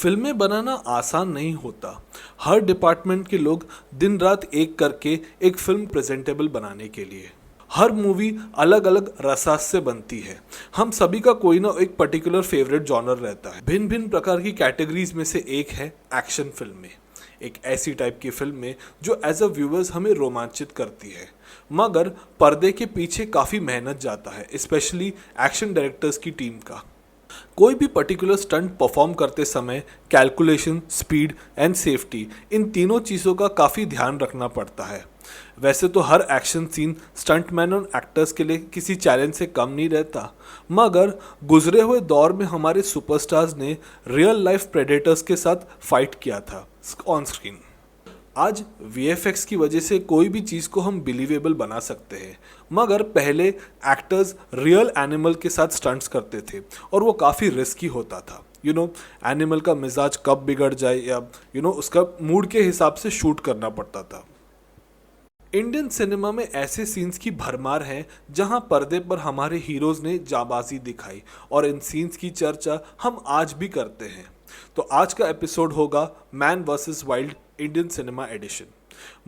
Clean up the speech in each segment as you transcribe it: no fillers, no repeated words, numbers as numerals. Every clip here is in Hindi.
फिल्में बनाना आसान नहीं होता। हर डिपार्टमेंट के लोग दिन रात एक करके एक फिल्म प्रेजेंटेबल बनाने के लिए। हर मूवी अलग अलग रसास से बनती है। हम सभी का कोई ना एक पर्टिकुलर फेवरेट जॉनर रहता है। भिन्न भिन्न प्रकार की कैटेगरीज में से एक है एक्शन फिल्में। एक ऐसी टाइप की फिल्में जो एज अ व्यूअर्स हमें रोमांचित करती है, मगर पर्दे के पीछे काफ़ी मेहनत जाता है, स्पेशली एक्शन डायरेक्टर्स की टीम का। कोई भी पर्टिकुलर स्टंट परफॉर्म करते समय कैलकुलेशन, स्पीड एंड सेफ्टी, इन तीनों चीज़ों का काफ़ी ध्यान रखना पड़ता है। वैसे तो हर एक्शन सीन स्टंटमैन और एक्टर्स के लिए किसी चैलेंज से कम नहीं रहता, मगर गुजरे हुए दौर में हमारे सुपरस्टार्स ने रियल लाइफ प्रेडेटर्स के साथ फाइट किया था ऑन स्क्रीन। आज वीएफएक्स की वजह से कोई भी चीज़ को हम बिलीवेबल बना सकते हैं, मगर पहले एक्टर्स रियल एनिमल के साथ स्टंट्स करते थे और वो काफ़ी रिस्की होता था। एनिमल का मिजाज कब बिगड़ जाए या उसका मूड के हिसाब से शूट करना पड़ता था। इंडियन सिनेमा में ऐसे सीन्स की भरमार है जहां पर्दे पर हमारे हीरोज ने जाबाजी दिखाई, और इन सीन्स की चर्चा हम आज भी करते हैं। तो आज का एपिसोड होगा man versus wild Indian cinema edition.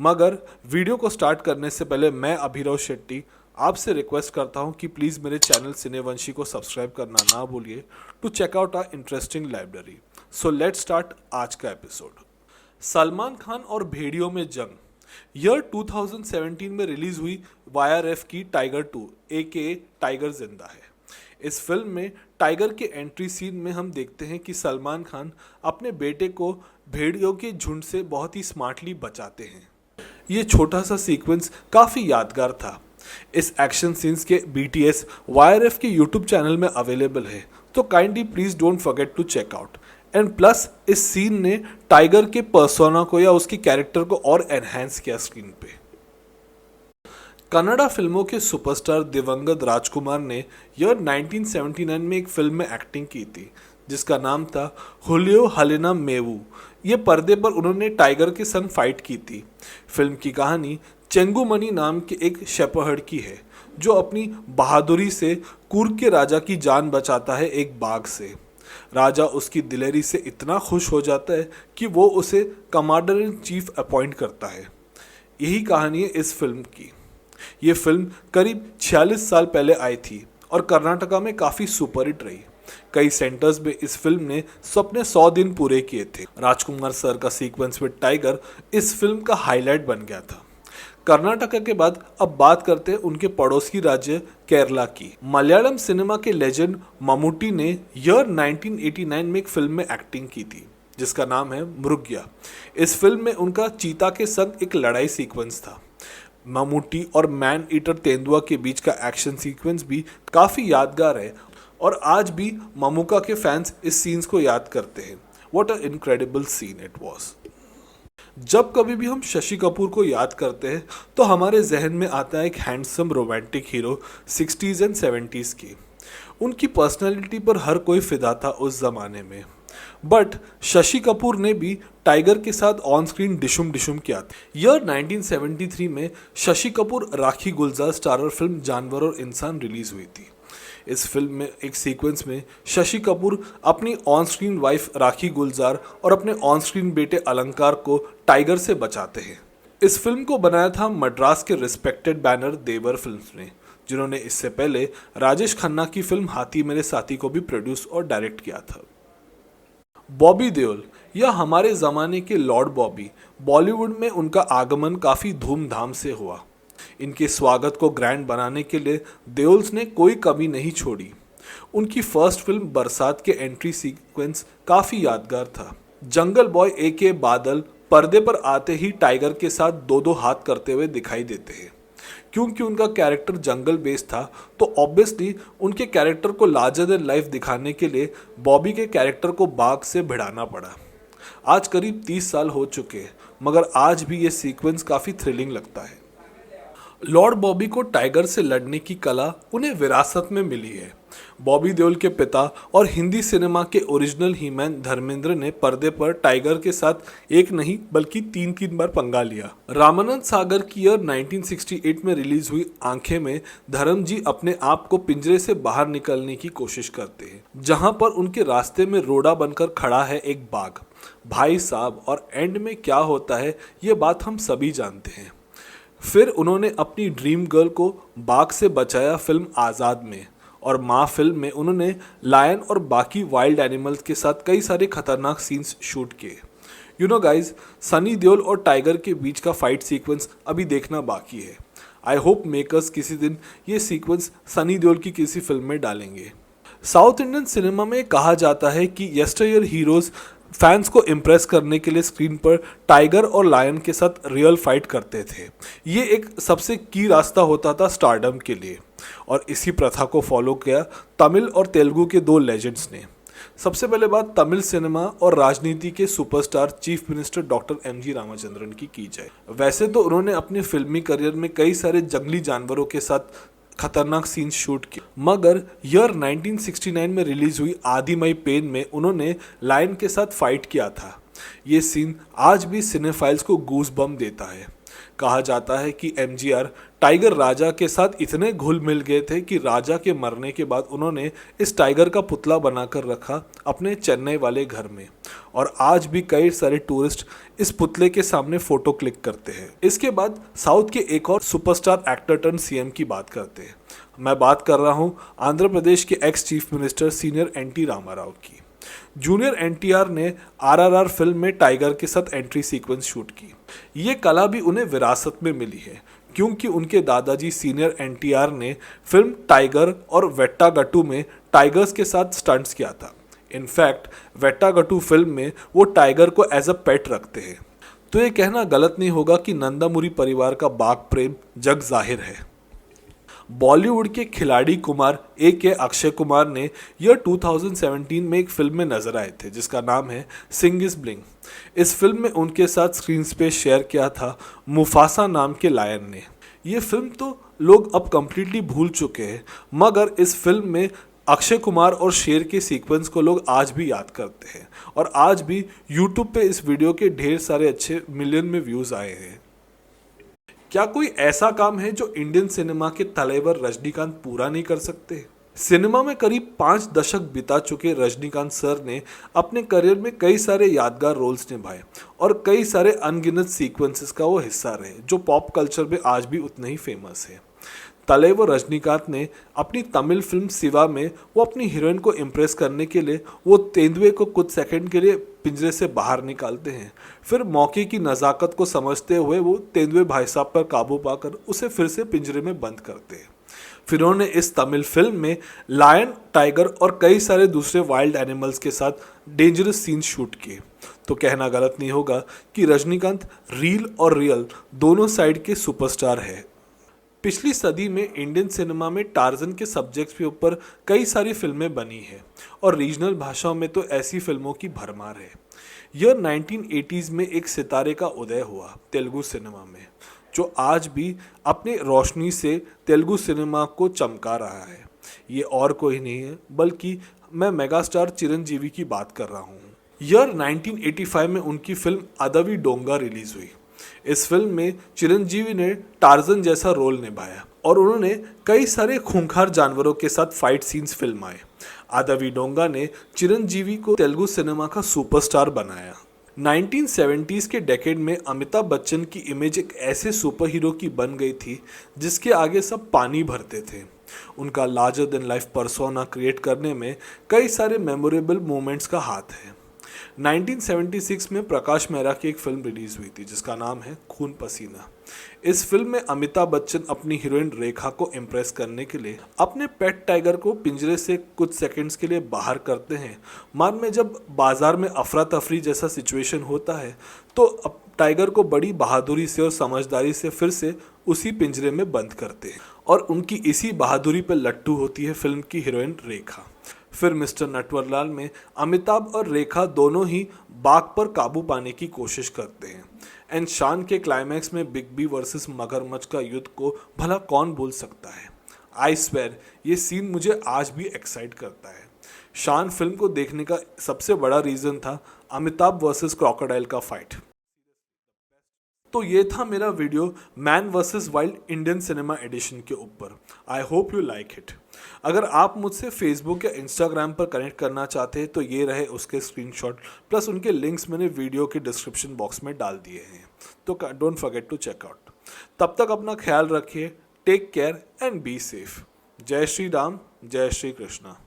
मगर वीडियो को स्टार्ट करने से पहले मैं अभिनव शेट्टी आपसे रिक्वेस्ट करता हूं कि प्लीज़ मेरे चैनल सिनेवंशी को सब्सक्राइब करना ना भूलिए to check out our interesting library. So let's start आज का एपिसोड। सलमान खान और भेड़ियों में जंग ईयर 2017 में रिलीज हुई वाईआरएफ की टाइगर 2 AKA टाइगर जिंदा है। इस फिल्म में टाइगर के एंट्री सीन में हम देखते हैं कि सलमान खान अपने बेटे को भेड़ियों के झुंड से बहुत ही स्मार्टली बचाते हैं। ये छोटा सा सीक्वेंस काफ़ी यादगार था। इस एक्शन सीन्स के BTS वाईआरएफ के यूट्यूब चैनल में अवेलेबल है, तो kindly please don't forget to check out. And plus इस सीन ने टाइगर के पर्सोना को या उसकी कैरेक्टर को और एनहांस किया स्क्रीन पे। कन्नड़ा फिल्मों के सुपरस्टार दिवंगत राजकुमार ने ईयर 1979 में एक फिल्म में एक्टिंग की थी जिसका नाम था हुलियो हलेना मेवू। ये पर्दे पर उन्होंने टाइगर के संग फाइट की थी। फिल्म की कहानी चेंगुमनी नाम के एक शेपर्ड की है जो अपनी बहादुरी से कूर्ग के राजा की जान बचाता है एक बाघ से। राजा उसकी दिलेरी से इतना खुश हो जाता है कि वो उसे कमांडर इन चीफ अपॉइंट करता है। यही कहानी है इस फिल्म की। ये फिल्म करीब 46 साल पहले आई थी और कर्नाटका में काफ़ी सुपरहिट रही। कई सेंटर्स में इस फिल्म ने अपने 100 दिन पूरे किए थे। राजकुमार सर का सीक्वेंस विद टाइगर इस फिल्म का हाईलाइट बन गया था। कर्नाटका के बाद अब बात करते हैं उनके पड़ोसी राज्य केरला की। मलयालम सिनेमा के लेजेंड मम्मूटी ने ईयर 1989 में एक फिल्म में एक्टिंग की थी जिसका नाम है मृग्या। इस फिल्म में उनका चीता के संग एक लड़ाई सीक्वेंस था। मम्मूटी और मैन ईटर तेंदुआ के बीच का एक्शन सीक्वेंस भी काफ़ी यादगार है और आज भी मम्मूका के फैंस इस सीन्स को याद करते हैं। What a incredible seen it was. जब कभी भी हम शशि कपूर को याद करते हैं तो हमारे जहन में आता है एक handsome romantic hero 60s and 70s की। उनकी पर्सनैलिटी पर हर कोई फिदा था उस ज़माने में। बट शशि कपूर ने भी टाइगर के साथ ऑन स्क्रीन डिशुम डिशुम किया था। ईयर 1973 में शशि कपूर राखी गुलजार स्टारर फिल्म जानवर और इंसान रिलीज हुई थी। इस फिल्म में एक सीक्वेंस में शशि कपूर अपनी ऑन स्क्रीन वाइफ राखी गुलजार और अपने ऑन स्क्रीन बेटे अलंकार को टाइगर से बचाते हैं। इस फिल्म को बनाया था मद्रास के रिस्पेक्टेड बैनर देवर फिल्म्स ने, जिन्होंने इससे पहले राजेश खन्ना की फिल्म हाथी मेरे साथी को भी प्रोड्यूस और डायरेक्ट किया था। बॉबी देओल या हमारे ज़माने के लॉर्ड बॉबी, बॉलीवुड में उनका आगमन काफ़ी धूमधाम से हुआ। इनके स्वागत को ग्रैंड बनाने के लिए देओल्स ने कोई कमी नहीं छोड़ी। उनकी फर्स्ट फिल्म बरसात के एंट्री सीक्वेंस काफ़ी यादगार था। जंगल बॉय AKA बादल पर्दे पर आते ही टाइगर के साथ दो दो हाथ करते हुए दिखाई देते हैं। क्योंकि उनका कैरेक्टर जंगल बेस्ड था तो ऑब्वियसली उनके कैरेक्टर को लार्जर देन लाइफ दिखाने के लिए बॉबी के कैरेक्टर को बाघ से भिड़ाना पड़ा। आज करीब 30 साल हो चुके हैं, मगर आज भी ये सीक्वेंस काफ़ी थ्रिलिंग लगता है। लॉर्ड बॉबी को टाइगर से लड़ने की कला उन्हें विरासत में मिली है। बॉबी देओल के पिता और हिंदी सिनेमा के ओरिजिनल हीमैन धर्मेंद्र ने पर्दे पर टाइगर के साथ एक नहीं बल्कि तीन तीन बार पंगा लिया। रामानंद सागर की ईयर 1968 में रिलीज हुई आंखें में धर्म जी अपने आप को पिंजरे से बाहर निकलने की कोशिश करते हैं, जहां पर उनके रास्ते में रोड़ा बनकर खड़ा है एक बाघ। भाई साहब, और एंड में क्या होता है ये बात हम सभी जानते हैं। फिर उन्होंने अपनी ड्रीम गर्ल को बाघ से बचाया फिल्म आज़ाद में, और माँ फिल्म में उन्होंने लायन और बाकी वाइल्ड एनिमल्स के साथ कई सारे खतरनाक सीन्स शूट किए। You know guys, Sunny Deol और टाइगर के बीच का फाइट सीक्वेंस अभी देखना बाकी है। आई होप मेकर्स किसी दिन ये सीक्वेंस सनी देओल की किसी फिल्म में डालेंगे। साउथ इंडियन सिनेमा में कहा जाता है कि यस्टरईयर हीरोज फैंस को इम्प्रेस करने के लिए स्क्रीन पर टाइगर और लायन के साथ रियल फाइट करते थे। ये एक सबसे की रास्ता होता था स्टारडम के लिए, और इसी प्रथा को फॉलो किया तमिल और तेलुगु के दो लेजेंड्स ने। सबसे पहले बात तमिल सिनेमा और राजनीति के superstar chief minister doctor MG Ramachandran की जाए। वैसे तो उन्होंने अपने फिल्मी करियर में कई सारे जंगली जानवरों के साथ खतरनाक सीन शूट किए, मगर ईयर 1969 में रिलीज हुई आदि मई पेन में उन्होंने लायन के साथ फाइट किया था। ये सीन आज भी सिनेफाइल्स को गूज बम देता है। कहा जाता है कि एमजीआर टाइगर राजा के साथ इतने घुल मिल गए थे कि राजा के मरने के बाद उन्होंने इस टाइगर का पुतला बनाकर रखा अपने चेन्नई वाले घर में, और आज भी कई सारे टूरिस्ट इस पुतले के सामने फोटो क्लिक करते हैं। इसके बाद साउथ के एक और सुपरस्टार एक्टर टर्न सीएम की बात करते हैं। मैं बात कर रहा हूँ आंध्र प्रदेश के ex chief minister senior NT Ramarao की। जूनियर एनटीआर ने आरआरआर फिल्म में टाइगर के साथ एंट्री सीक्वेंस शूट की। ये कला भी उन्हें विरासत में मिली है, क्योंकि उनके दादाजी सीनियर एनटीआर ने फिल्म टाइगर और वेट्टागट्टू में टाइगर्स के साथ स्टंट्स किया था। इनफैक्ट वेट्टागट्टू फिल्म में वो टाइगर को एज अ पेट रखते हैं। तो ये कहना गलत नहीं होगा कि नंदामुरी परिवार का बाघ प्रेम जग जाहिर है। बॉलीवुड के खिलाड़ी कुमार के अक्षय कुमार ने ईयर 2017 में एक फिल्म में नजर आए थे जिसका नाम है सिंग इज ब्लिंग। इस फिल्म में उनके साथ स्क्रीन स्पेस शेयर किया था मुफासा नाम के लायन ने। ये फिल्म तो लोग अब कम्प्लीटली भूल चुके हैं, मगर इस फिल्म में अक्षय कुमार और शेर के सीक्वेंस को लोग आज भी याद करते हैं, और आज भी यूट्यूब पे इस वीडियो के ढेर सारे अच्छे मिलियन में व्यूज़ आए हैं। क्या कोई ऐसा काम है जो इंडियन सिनेमा के तलेवर रजनीकांत पूरा नहीं कर सकते? सिनेमा में करीब 5 दशक बिता चुके रजनीकांत सर ने अपने करियर में कई सारे यादगार रोल्स निभाए और कई सारे अनगिनत सीक्वेंसेस का वो हिस्सा रहे जो पॉप कल्चर में आज भी उतने ही फेमस है। तलेवर रजनीकांत ने अपनी तमिल फिल्म शिवा में वो अपनी हीरोइन को इम्प्रेस करने के लिए वो तेंदुए को कुछ सेकंड के लिए पिंजरे से बाहर निकालते हैं। फिर मौके की नज़ाकत को समझते हुए वो तेंदुए भाई साहब पर काबू पाकर उसे फिर से पिंजरे में बंद करते हैं। फिर उन्होंने इस तमिल फिल्म में लायन, टाइगर और कई सारे दूसरे वाइल्ड एनिमल्स के साथ डेंजरस सीन शूट किए। तो कहना गलत नहीं होगा कि रजनीकांत रील और रियल दोनों साइड के सुपरस्टार है। पिछली सदी में इंडियन सिनेमा में टार्जन के सब्जेक्ट्स के ऊपर कई सारी फिल्में बनी हैं और रीजनल भाषाओं में तो ऐसी फिल्मों की भरमार है। ईयर 1980s में एक सितारे का उदय हुआ तेलुगु सिनेमा में, जो आज भी अपने रोशनी से तेलुगु सिनेमा को चमका रहा है। ये और कोई नहीं है बल्कि मैं मेगास्टार चिरंजीवी की बात कर रहा हूँ। ईयर 1985 में उनकी फिल्म अदवी डोंगा रिलीज हुई। इस फिल्म में चिरंजीवी ने टार्जन जैसा रोल निभाया और उन्होंने कई सारे खूंखार जानवरों के साथ फाइट सीन्स फिल्माए। अदवी डोंगा ने चिरंजीवी को तेलुगु सिनेमा का सुपरस्टार बनाया। 1970s के डेकेड में अमिताभ बच्चन की इमेज एक ऐसे सुपर हीरो की बन गई थी जिसके आगे सब पानी भरते थे। उनका larger than life persona create करने में कई सारे मेमोरेबल मोमेंट्स का हाथ है। 1976 में प्रकाश मेहरा की एक फिल्म रिलीज हुई थी जिसका नाम है खून पसीना। इस फिल्म में अमिताभ बच्चन अपनी हीरोइन रेखा को इम्प्रेस करने के लिए अपने पेट टाइगर को पिंजरे से कुछ सेकंड्स के लिए बाहर करते हैं। बाद में जब बाजार में अफरा तफरी जैसा सिचुएशन होता है तो अब टाइगर को बड़ी बहादुरी से और समझदारी से फिर से उसी पिंजरे में बंद करते हैं और उनकी इसी बहादुरी पर लट्टू होती है फिल्म की हीरोइन रेखा। फिर मिस्टर नटवरलाल में अमिताभ और रेखा दोनों ही बाघ पर काबू पाने की कोशिश करते हैं। एंड शान के क्लाइमैक्स में बिग बी वर्सेस मगरमच्छ का युद्ध को भला कौन भूल सकता है। आई स्वेयर ये सीन मुझे आज भी एक्साइट करता है। शान फिल्म को देखने का सबसे बड़ा रीज़न था अमिताभ वर्सेस क्रोकोडाइल का फाइट। तो ये था मेरा video man versus wild Indian cinema edition के ऊपर। I hope you like it. अगर आप मुझसे फेसबुक या इंस्टाग्राम पर कनेक्ट करना चाहते हैं तो ये रहे उसके स्क्रीनशॉट, प्लस उनके लिंक्स मैंने वीडियो के डिस्क्रिप्शन बॉक्स में डाल दिए हैं, तो don't forget to check out. तब तक अपना ख्याल रखिए, take care and be safe. जय श्री राम, जय श्री कृष्णा।